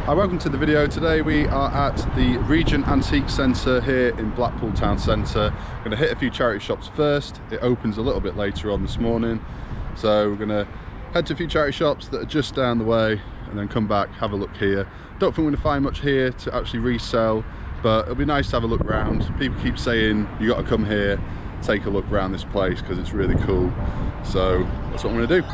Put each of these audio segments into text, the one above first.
Hi, welcome to the video. Today we are at the Regent Antiques Centre here in Blackpool town centre. We're going to hit a few charity shops first. It opens a little bit later on this morning, so we're going to head to a few charity shops that are just down the way and then come back, have a look here. Don't think we're going to find much here to actually resell, but it'll be nice to have a look around. People keep saying you got to come here, take a look around this place because it's really cool. So that's what I'm going to do.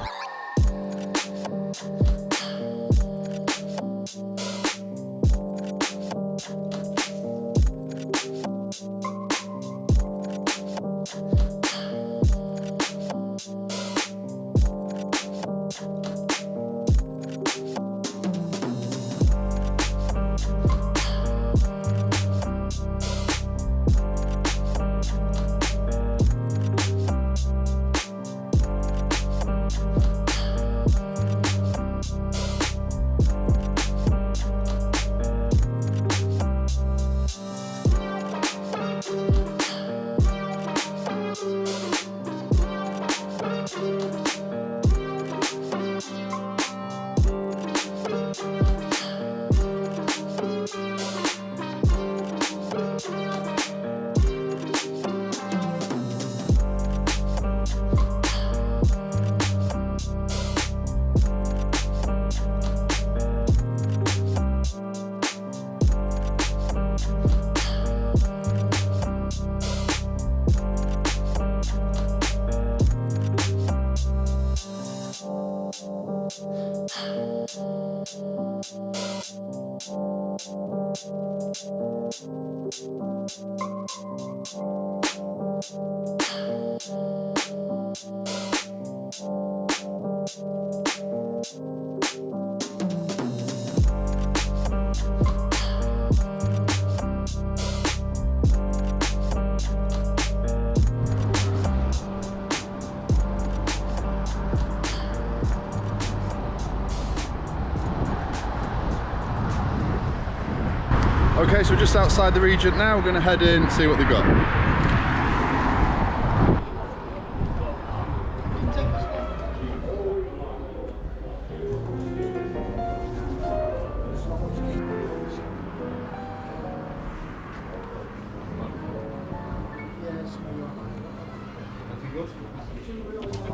Okay, so we're just outside the Regent now. We're going to head in and see what they've got.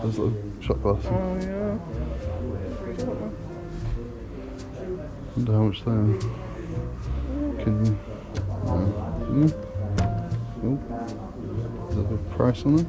Those little shot glasses. Oh yeah. Wonder how much they are. Can you? Is there a price on them?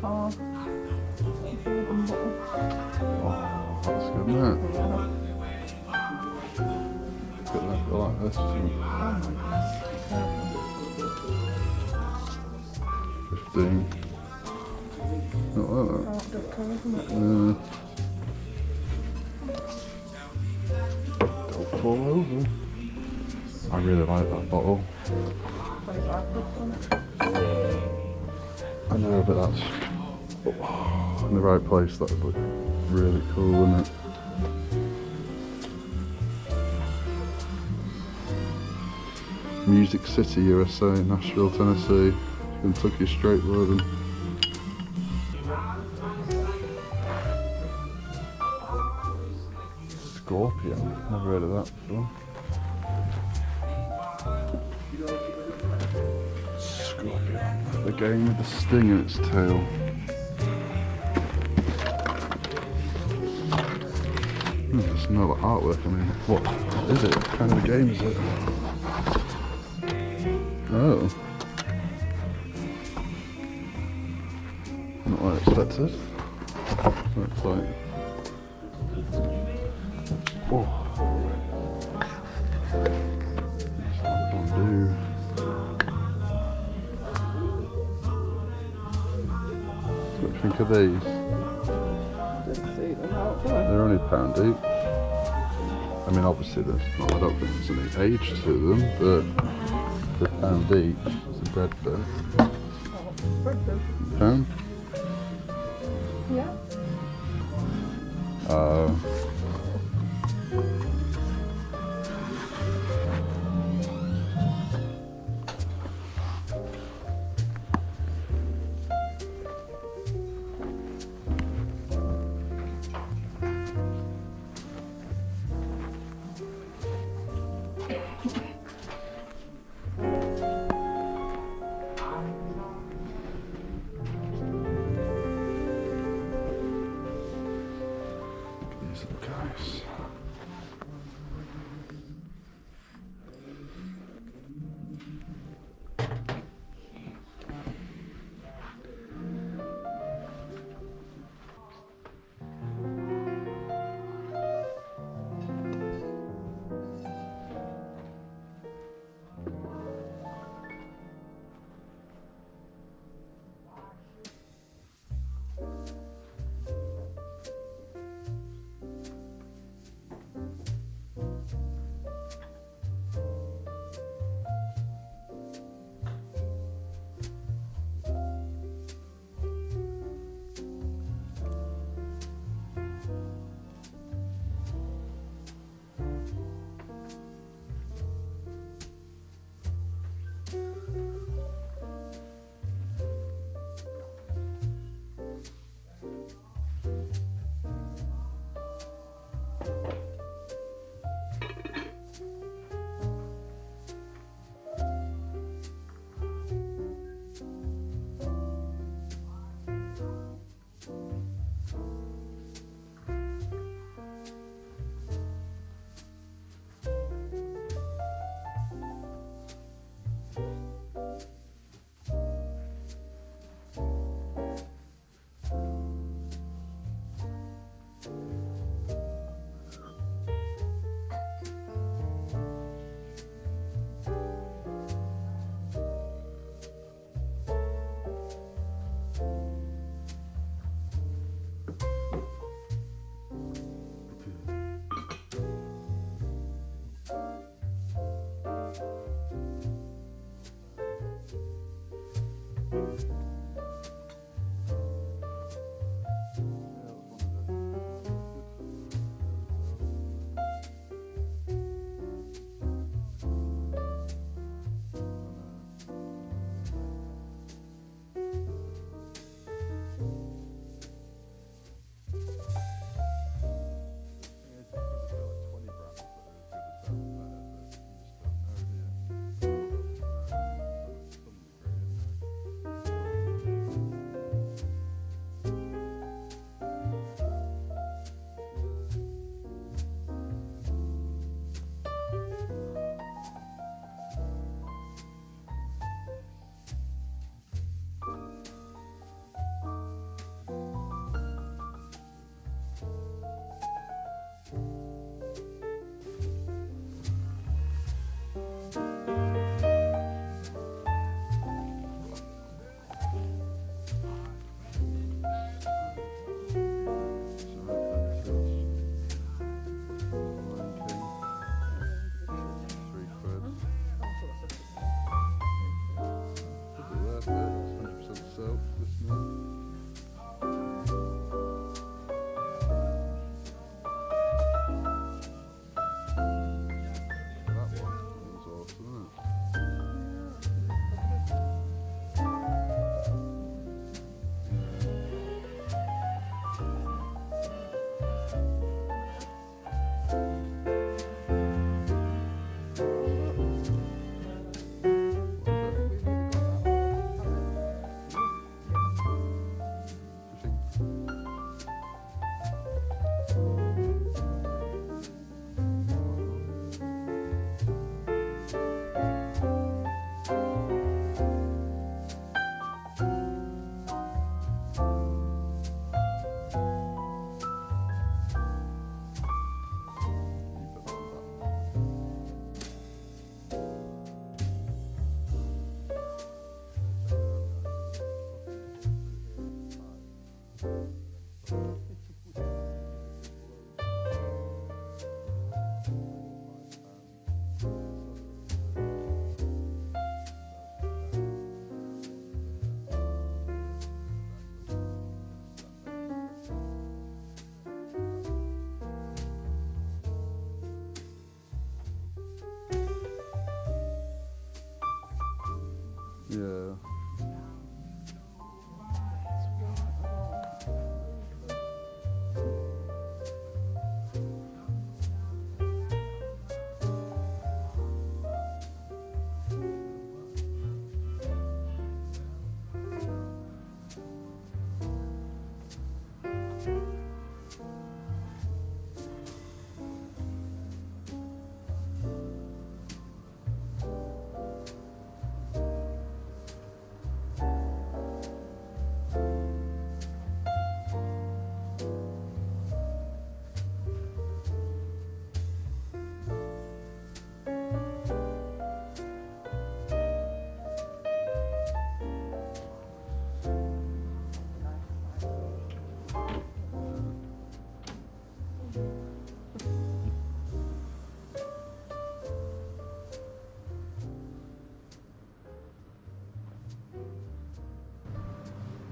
car. Oh, that's good, isn't it? Look at that, like this. 15. Not like that. Don't fall over. I really like that bottle. I know, but that's in the right place. That would look really cool, wouldn't it? Music City, USA, Nashville, Tennessee, Kentucky Straight Loading. Scorpion, never heard of that before. Scorpion, the game with the sting in its tail. There's no artwork. I mean, what is it? What kind of a game is it? Oh. Not what I expected. Looks like. Oh. It's like fondue. What do you think of these? They're only £1 each. I mean, obviously, I don't think there's any age to them, but they're £1 each. It's a bread bit. £1? Yeah. These are the Yeah.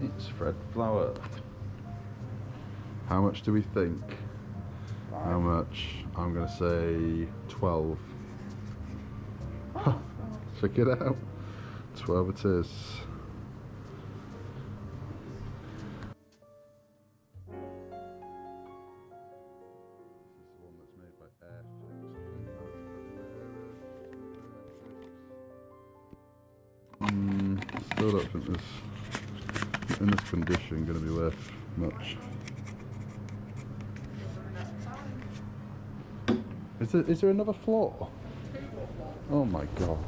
It's Fred Flower. How much do we think? How much? I'm gonna say 12. Check it out. 12 it is. This is the one that's made by Still don't think this, in this condition, going to be worth much. Is there another floor? Oh my god.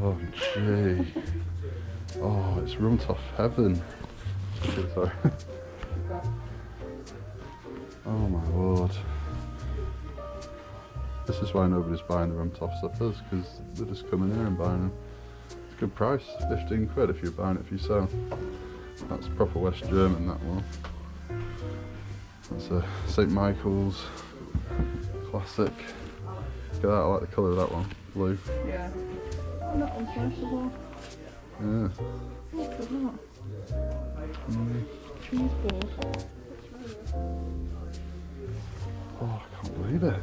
Oh gee. Oh, it's roomed off heaven. Sorry. Oh my lord. This is why nobody's buying the roomed off slippers, because they're just coming here and buying them. It's a good price, 15 quid if you're buying it for yourself. That's proper West German, that one. That's a St. Michael's classic. Look at that, I like the colour of that one, blue. Yeah. Oh, that one's nice as well. Yeah. Look at that. Cheese balls. Oh, I can't believe it.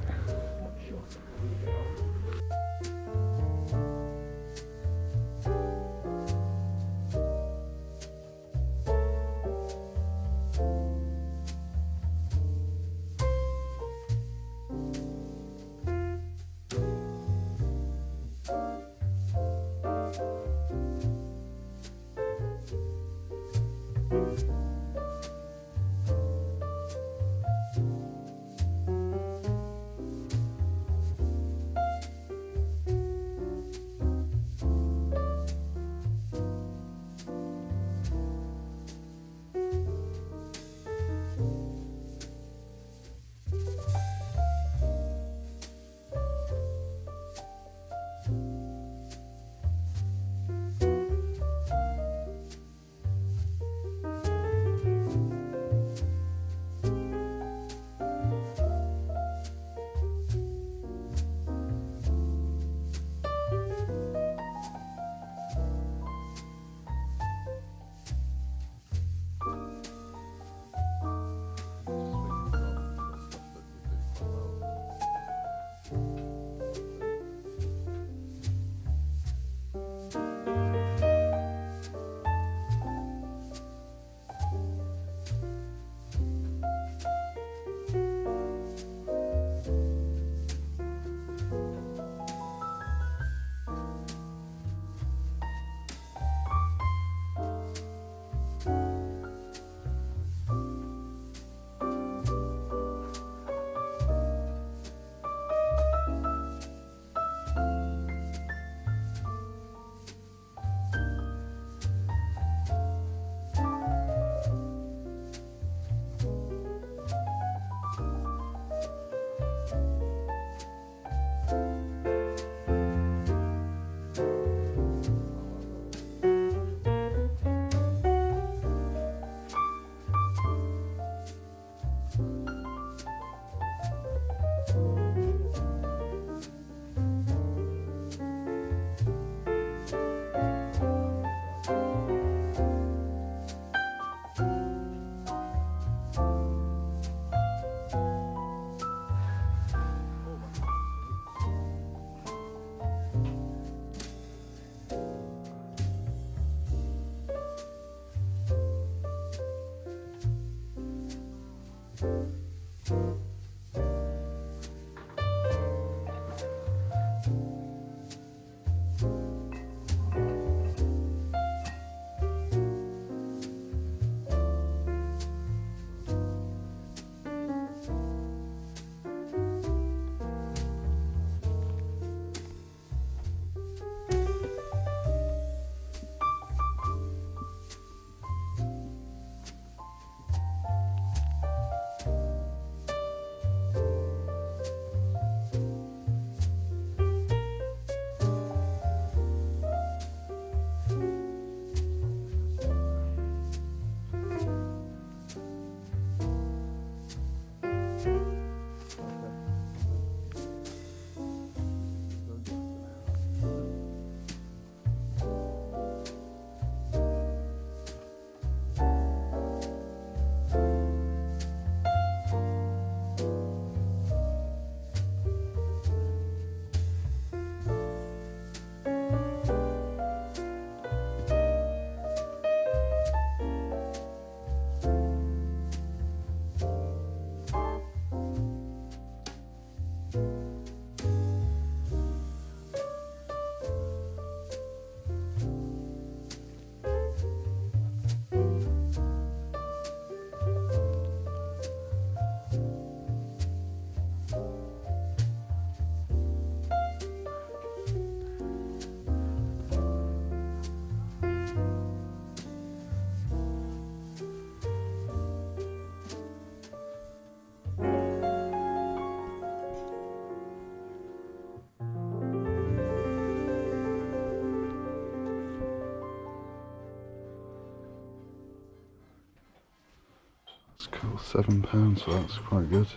Cool, £7, so that's quite good.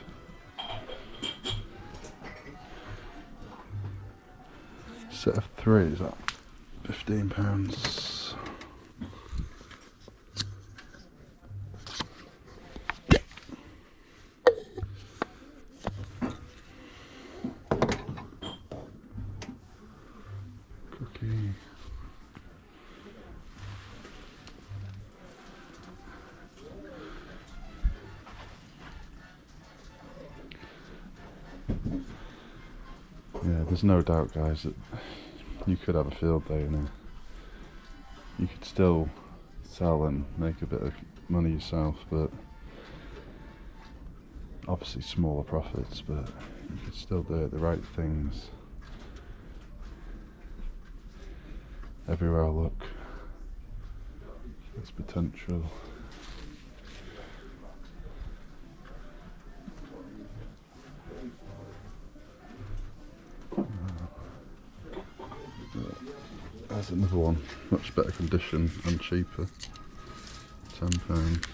Set of 3, is that £15? Cookie. Yeah, there's no doubt, guys, that you could have a field day and you could still sell and make a bit of money yourself, but obviously smaller profits, but you could still do the right things. Everywhere I look, there's potential. There's another one, much better condition and cheaper. £10.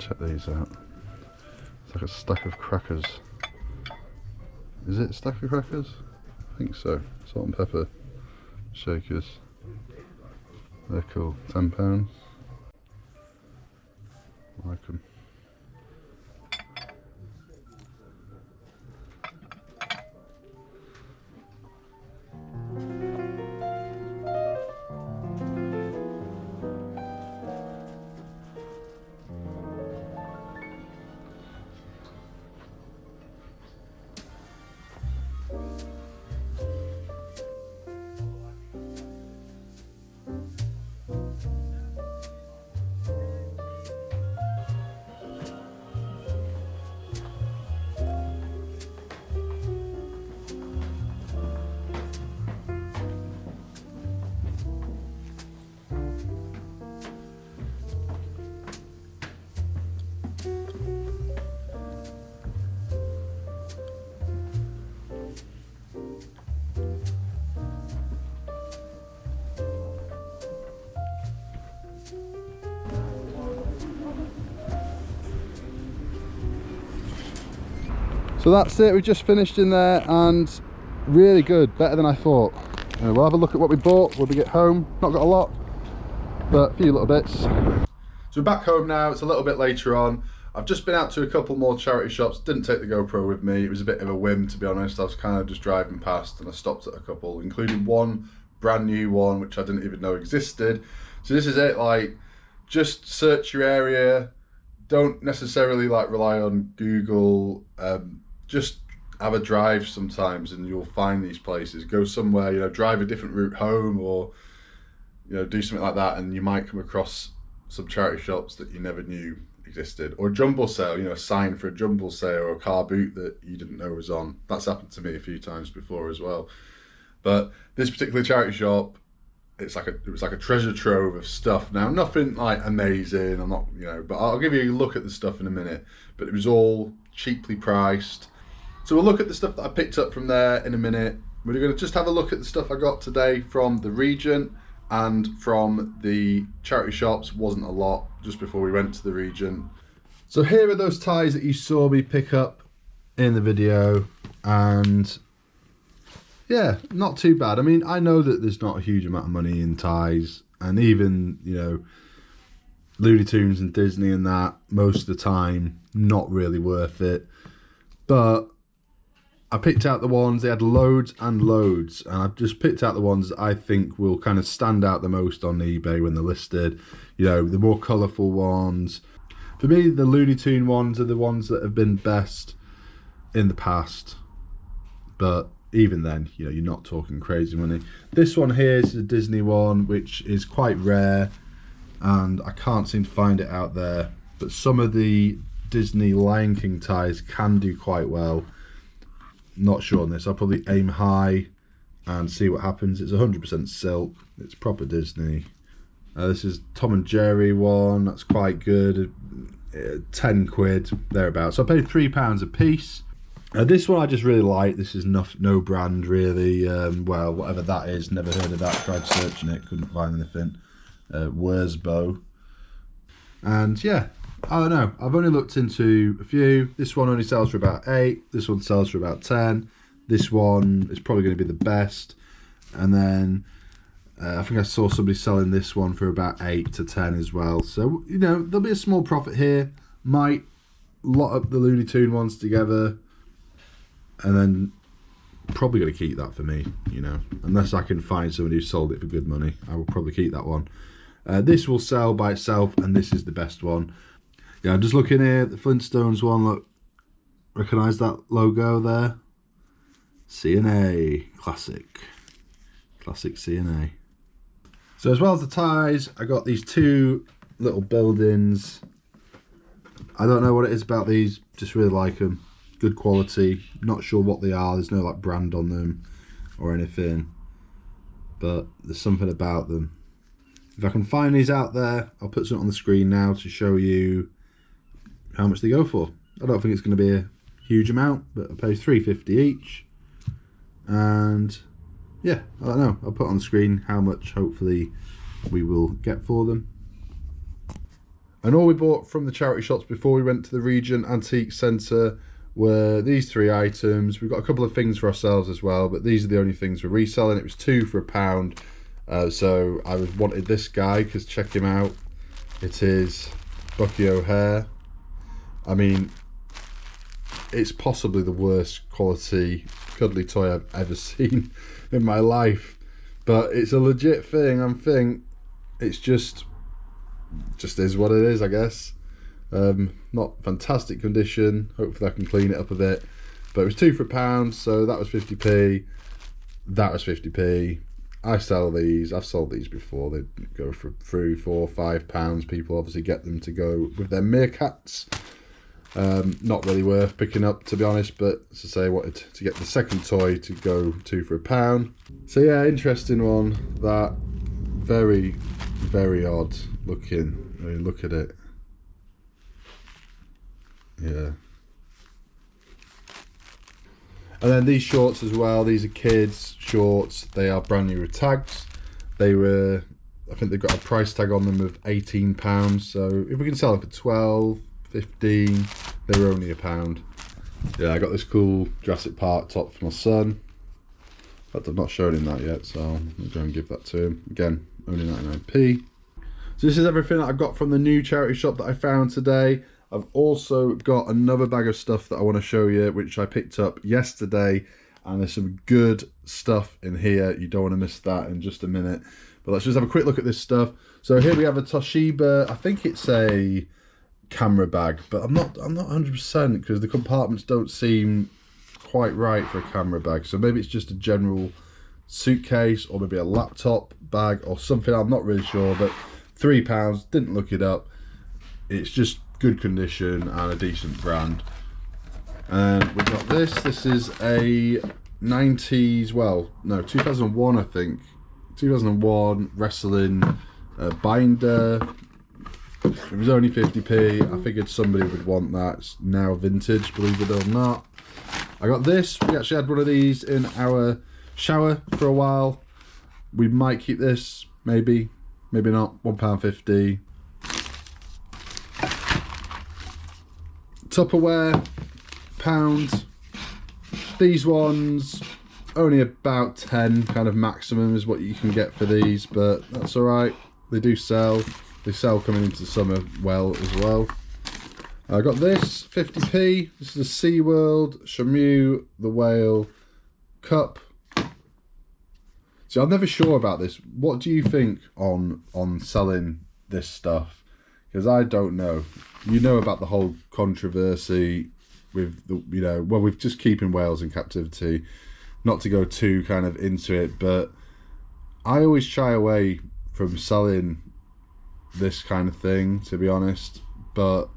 Check these out. It's like a stack of crackers. Is it a stack of crackers? I think so. Salt and pepper shakers. They're cool. £10. Like them. So that's it, we just finished in there and really good, better than I thought. We'll have a look at what we bought when we get home. Not got a lot, but a few little bits. So we're back home now, it's a little bit later on. I've just been out to a couple more charity shops, didn't take the GoPro with me. It was a bit of a whim, to be honest. I was kind of just driving past and I stopped at a couple, including one brand new one, which I didn't even know existed. So this is it, like, just search your area. Don't necessarily like rely on Google. Just have a drive sometimes and you'll find these places. Go somewhere, you know, drive a different route home, or, you know, do something like that, and you might come across some charity shops that you never knew existed. Or a jumble sale, you know, a sign for a jumble sale, or a car boot that you didn't know was on. That's happened to me a few times before as well. But this particular charity shop, it was like a treasure trove of stuff. Now, nothing like amazing, I'm not, you know, but I'll give you a look at the stuff in a minute. But it was all cheaply priced. So we'll look at the stuff that I picked up from there in a minute. We're going to just have a look at the stuff I got today from the Regent and from the charity shops. Wasn't a lot, just before we went to the Regent. So here are those ties that you saw me pick up in the video, and yeah, not too bad. I mean, I know that there's not a huge amount of money in ties, and even, you know, Looney Tunes and Disney and that, most of the time, not really worth it. But I picked out the ones, they had loads and loads, and I've just picked out the ones that I think will kind of stand out the most on eBay when they're listed. You know, the more colourful ones. For me, the Looney Tune ones are the ones that have been best in the past. But even then, you know, you're not talking crazy money. This one here is a Disney one, which is quite rare, and I can't seem to find it out there. But some of the Disney Lion King ties can do quite well. Not sure on this. I'll probably aim high and see what happens. It's 100% silk. It's proper Disney. This is Tom and Jerry one. That's quite good. 10 quid thereabouts. So I paid £3 a piece. This one I just really like. This is no brand really. Well, whatever that is, never heard of that. Tried searching it, couldn't find anything. Worsbo. And yeah, I don't know. I've only looked into a few. This one only sells for about 8. This one sells for about 10. This one is probably going to be the best. And then I think I saw somebody selling this one for about 8 to 10 as well. So, you know, there'll be a small profit here. Might lot up the Looney Tune ones together. And then probably going to keep that for me, you know. Unless I can find somebody who sold it for good money, I will probably keep that one. This will sell by itself, and this is the best one. Yeah, I'm just looking here, the Flintstones one, look. Recognise that logo there? C&A, classic. Classic C&A. So as well as the ties, I got these 2 little buildings. I don't know what it is about these, just really like them. Good quality, not sure what they are, there's no like brand on them or anything, but there's something about them. If I can find these out there, I'll put something on the screen now to show you how much they go for. I don't think it's going to be a huge amount, but I pay $3.50 each. And yeah, I don't know, I'll put on the screen how much hopefully we will get for them. And all we bought from the charity shops before we went to the Regent Antiques Centre were these 3 items. We've got a couple of things for ourselves as well, but these are the only things we're reselling. It was 2 for £1. So I wanted this guy because check him out. It is Bucky O'Hare. I mean, it's possibly the worst quality cuddly toy I've ever seen in my life, but it's a legit thing. I think it's just is what it is, I guess. Not fantastic condition, hopefully I can clean it up a bit, but it was 2 for £1, so that was 50p, that was 50p. I sell these, I've sold these before, they go for £3, £4, £5. People obviously get them to go with their meerkats. Not really worth picking up, to be honest, but as I say, I wanted to get the second toy to go 2 for £1. So yeah, interesting one. That very, very odd looking. I mean, look at it. Yeah. And then these shorts as well, these are kids shorts. They are brand new with tags. They were, I think they've got a price tag on them of £18. So if we can sell it for 12, 15, they were only £1. Yeah, I got this cool Jurassic Park top for my son. But I've not shown him that yet, so I'm going to give that to him. Again, only 99p. So this is everything that I've got from the new charity shop that I found today. I've also got another bag of stuff that I want to show you, which I picked up yesterday, and there's some good stuff in here. You don't want to miss that in just a minute. But let's just have a quick look at this stuff. So here we have a Toshiba, I think it's a camera bag, but I'm not 100% because the compartments don't seem quite right for a camera bag. So maybe it's just a general suitcase or maybe a laptop bag or something. I'm not really sure, but £3, didn't look it up. It's just good condition and a decent brand. And we've got this is a 90s, well no, 2001 I think, 2001 wrestling binder. It was only 50p. I figured somebody would want that. It's now vintage, believe it or not. I got this. We actually had one of these in our shower for a while. We might keep this, maybe not. £1.50. Tupperware, £1. These ones only about 10 kind of maximum is what you can get for these, but that's all right. They do sell. They sell coming into summer well as well. I got this 50p. This is a SeaWorld Shamu the Whale cup. So I'm never sure about this. What do you think on selling this stuff? Because I don't know. You know about the whole controversy with the, you know, well, with just keeping whales in captivity. Not to go too kind of into it, but I always shy away from selling this kind of thing, to be honest. But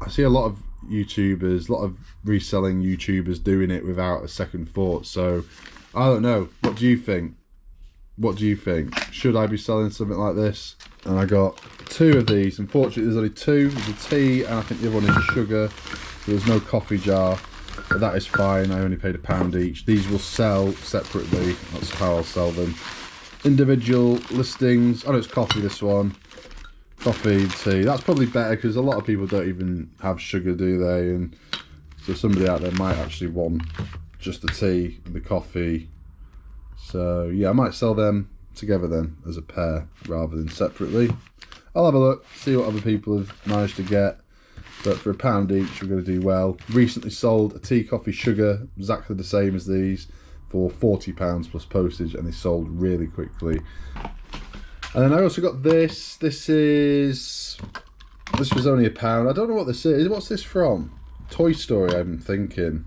I see a lot of YouTubers, a lot of reselling YouTubers doing it without a second thought. So I don't know. What do you think? What do you think? Should I be selling something like this? And I got 2 of these. Unfortunately, there's only 2. There's a tea, and I think the other one is a sugar. So there's no coffee jar. but that is fine. I only paid £1 each. These will sell separately. That's how I'll sell them. Individual listings. Oh no, it's coffee, this one. Coffee, tea. That's probably better because a lot of people don't even have sugar, do they? And so somebody out there might actually want just the tea and the coffee. So yeah, I might sell them together then as a pair rather than separately. I'll have a look, see what other people have managed to get. But for £1 each, we're going to do well. Recently sold a tea, coffee, sugar, exactly the same as these, for £40 plus postage, and they sold really quickly. And then I also got this. This was only £1. I don't know what this is. What's this from? Toy Story, I'm thinking.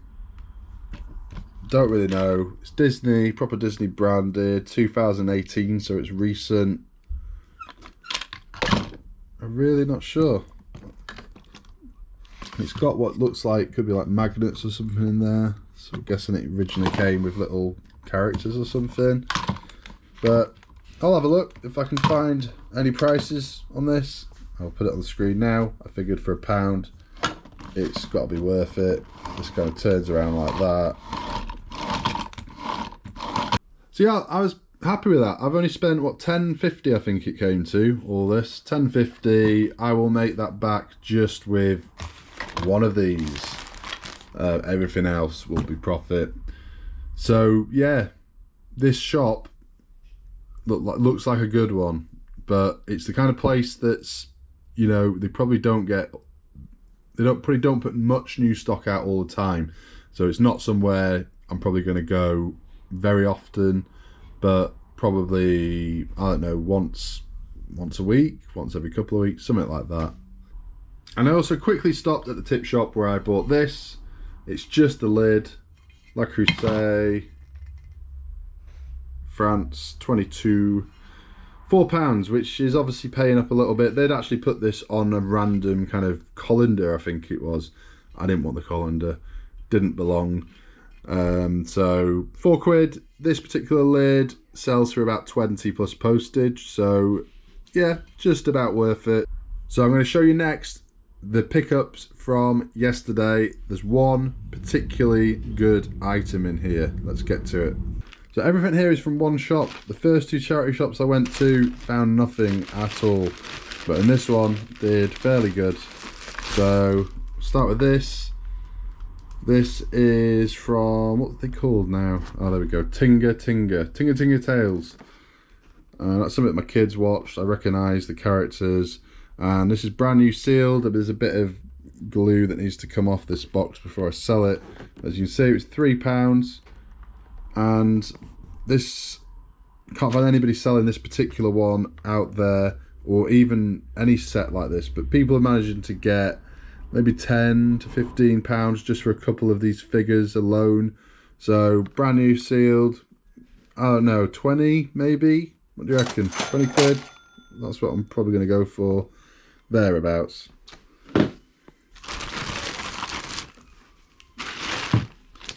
Don't really know. It's Disney, proper Disney branded, 2018, so it's recent. I'm really not sure. It's got what looks like, could be like magnets or something in there. So I'm guessing it originally came with little characters or something. But I'll have a look if I can find any prices on this. I'll put it on the screen now. I figured for £1, it's got to be worth it. This kind of turns around like that. So yeah, I was happy with that. I've only spent, what, £10.50 I think it came to, all this. £10.50. I will make that back just with one of these. Everything else will be profit. So yeah, this shop looks like a good one, but it's the kind of place that's, you know, they probably don't put much new stock out all the time. So it's not somewhere I'm probably going to go very often, but probably, I don't know, once a week, once every couple of weeks, something like that. And I also quickly stopped at the tip shop where I bought this. It's just the lid, La Crusade, France, 22, £4, which is obviously paying up a little bit. They'd actually put this on a random kind of colander, I think it was. I didn't want the colander, didn't belong. So £4. This particular lid sells for about 20 plus postage, so yeah, just about worth it. So I'm going to show you next the pickups from yesterday. There's one particularly good item in here. Let's get to it. So everything here is from one shop. The first two charity shops I went to found nothing at all, but in this one did fairly good. So start with this. This is from, what are they called now? Oh, there we go. Tinga Tales. That's something that my kids watched. I recognise the characters. And this is brand new sealed. There's a bit of glue that needs to come off this box before I sell it. As you can see, it's £3. And this, can't find anybody selling this particular one out there, or even any set like this. But people are managing to get maybe £10 to £15 just for a couple of these figures alone. So brand new sealed. I don't know, 20 maybe? What do you reckon? 20 quid? That's what I'm probably going to go for, thereabouts.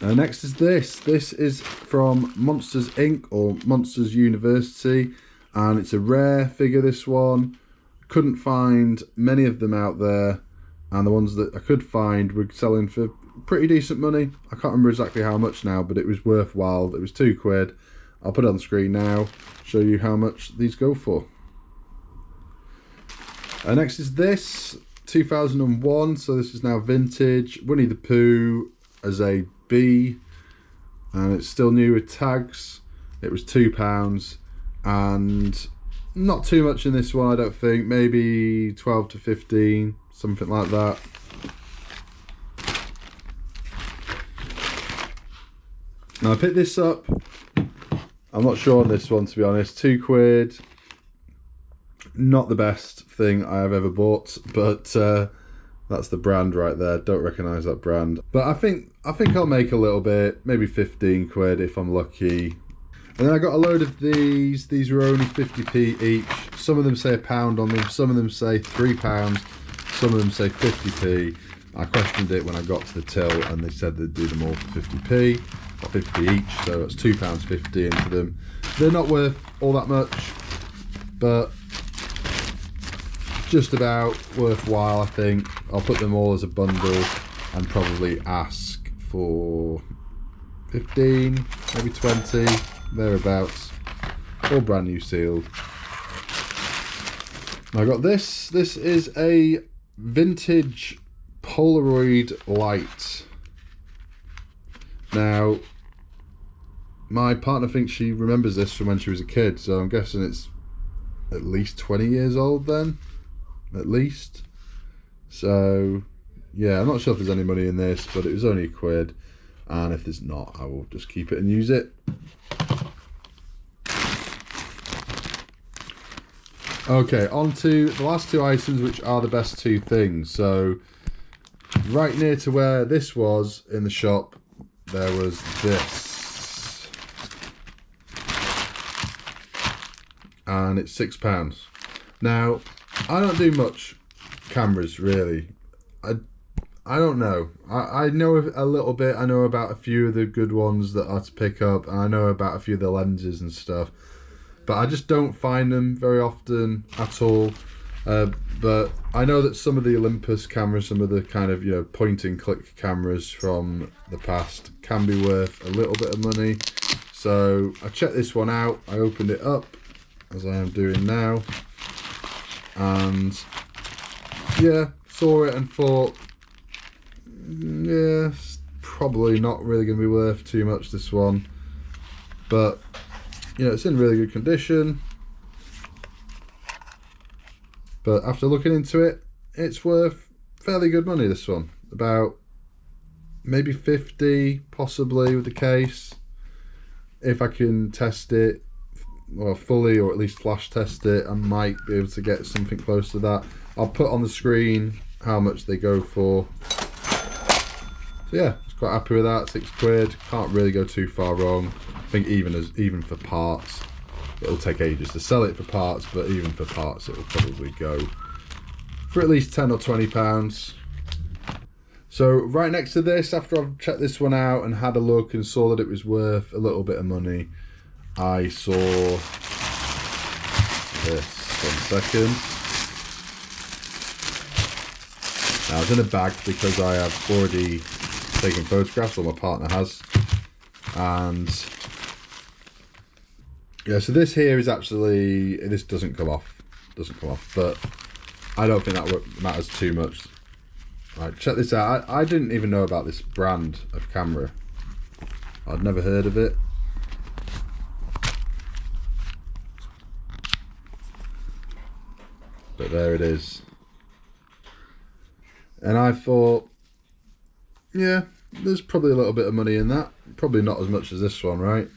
Next is this. This is from Monsters Inc. or Monsters University, and it's a rare figure, this one. Couldn't find many of them out there, and the ones that I could find were selling for pretty decent money. I can't remember exactly how much now, but it was worthwhile. It was £2. I'll put it on the screen now, show you how much these go for. Next is this, 2001, so this is now vintage. Winnie the Pooh as a bee, and it's still new with tags. It was £2, and not too much in this one, I don't think. Maybe 12 to 15, something like that. Now I picked this up. I'm not sure on this one, to be honest. £2. Not the best thing I have ever bought, but that's the brand right there. Don't recognise that brand, but I think I'll make a little bit, maybe 15 quid if I'm lucky. And then I got a load of these. These were only 50p each. Some of them say £1 on them, some of them say £3, some of them say 50p. I questioned it when I got to the till, and they said they'd do them all for 50p, or 50 each, so that's £2.50 into them. They're not worth all that much, but just about worthwhile, I think. I'll put them all as a bundle and probably ask for 15, maybe 20, thereabouts. All brand new sealed. I got this. This is a vintage Polaroid light. Now, my partner thinks she remembers this from when she was a kid, so I'm guessing it's at least 20 years old then, at least. So yeah, I'm not sure if there's any money in this, but it was only £1, and if there's not, I will just keep it and use it. Okay, on to the last two items, which are the best two things. So right near to where this was in the shop, there was this, and it's £6. Now, I don't do much cameras really. I don't know. I know a little bit. I know about a few of the good ones that are to pick up, and I know about a few of the lenses and stuff, but I just don't find them very often at all. But I know that some of the Olympus cameras, some of the kind of, you know, point and click cameras from the past can be worth a little bit of money. So I checked this one out. I opened it up, as I am doing now, and yeah, saw it and thought, yeah, it's probably not really going to be worth too much, this one. But, you know, it's in really good condition. But after looking into it, it's worth fairly good money, this one. About maybe 50, possibly, with the case. If I can test it, well, fully, or at least flash test it, I might be able to get something close to that. I'll put on the screen how much they go for. So yeah, I was quite happy with that. £6. Can't really go too far wrong. I think even for parts, it'll take ages to sell it for parts, but even for parts, it'll probably go for at least £10 or £20. So right next to this, after I've checked this one out and had a look and saw that it was worth a little bit of money, I saw this. 1 second. Now it's in a bag because I have already taken photographs, or my partner has, and yeah, so this here is actually, this doesn't come off, but I don't think that matters too much. Right, check this out. I didn't even know about this brand of camera. I'd never heard of it. But there it is. And I thought, yeah, there's probably a little bit of money in that. Probably not as much as this one, right?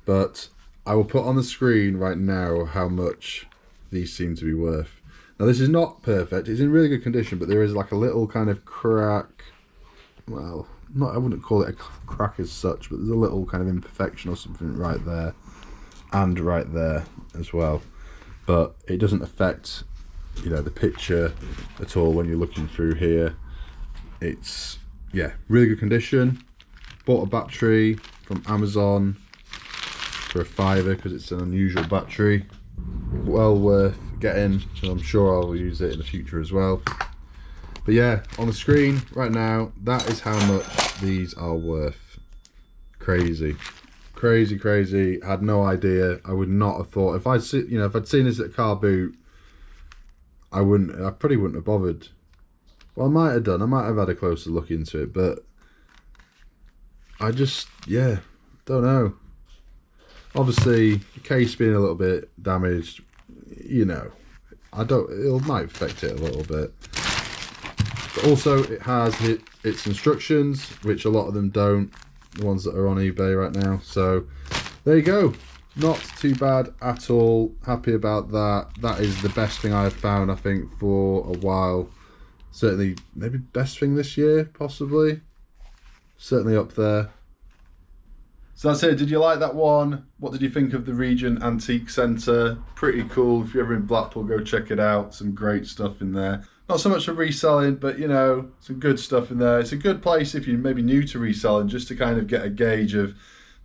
But I will put on the screen right now how much these seem to be worth. Now this is not perfect, it's in really good condition, but there is like a little kind of crack. Well, I wouldn't call it a crack as such, but there's a little kind of imperfection or something right there, and right there as well. But it doesn't affect, you know, the picture at all when you're looking through here. It's, yeah, really good condition. Bought a battery from Amazon for £5 because it's an unusual battery. Well worth getting, so I'm sure I'll use it in the future as well. But yeah, on the screen right now, that is how much these are worth. Crazy, crazy, crazy. I had no idea. I would not have thought, if I'd seen this at a car boot, I probably wouldn't have bothered. Well, I might have done. I might have had a closer look into it, but I just, yeah, don't know. Obviously, the case being a little bit damaged, you know, it might affect it a little bit. But also, it has its instructions, which a lot of them don't, the ones that are on eBay right now. So, there you go. Not too bad at all. Happy about that. That is the best thing I've found, I think, for a while. Certainly, maybe best thing this year, possibly. Certainly up there. So that's it. Did you like that one? What did you think of the Regent Antiques Centre? Pretty cool. If you're ever in Blackpool, go check it out. Some great stuff in there. Not so much for reselling, but, you know, some good stuff in there. It's a good place if you're maybe new to reselling, just to kind of get a gauge of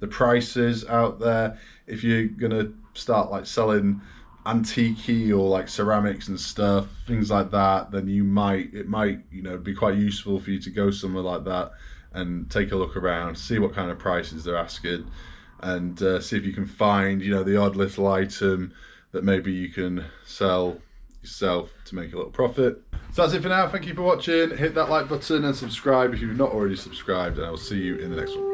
the prices out there. If you're gonna start like selling antique or like ceramics and stuff, things like that, then it might, you know, be quite useful for you to go somewhere like that and take a look around, see what kind of prices they're asking, and see if you can find, you know, the odd little item that maybe you can sell yourself to make a little profit. So that's it for now. Thank you for watching. Hit that like button and subscribe if you've not already subscribed, and I will see you in the next one.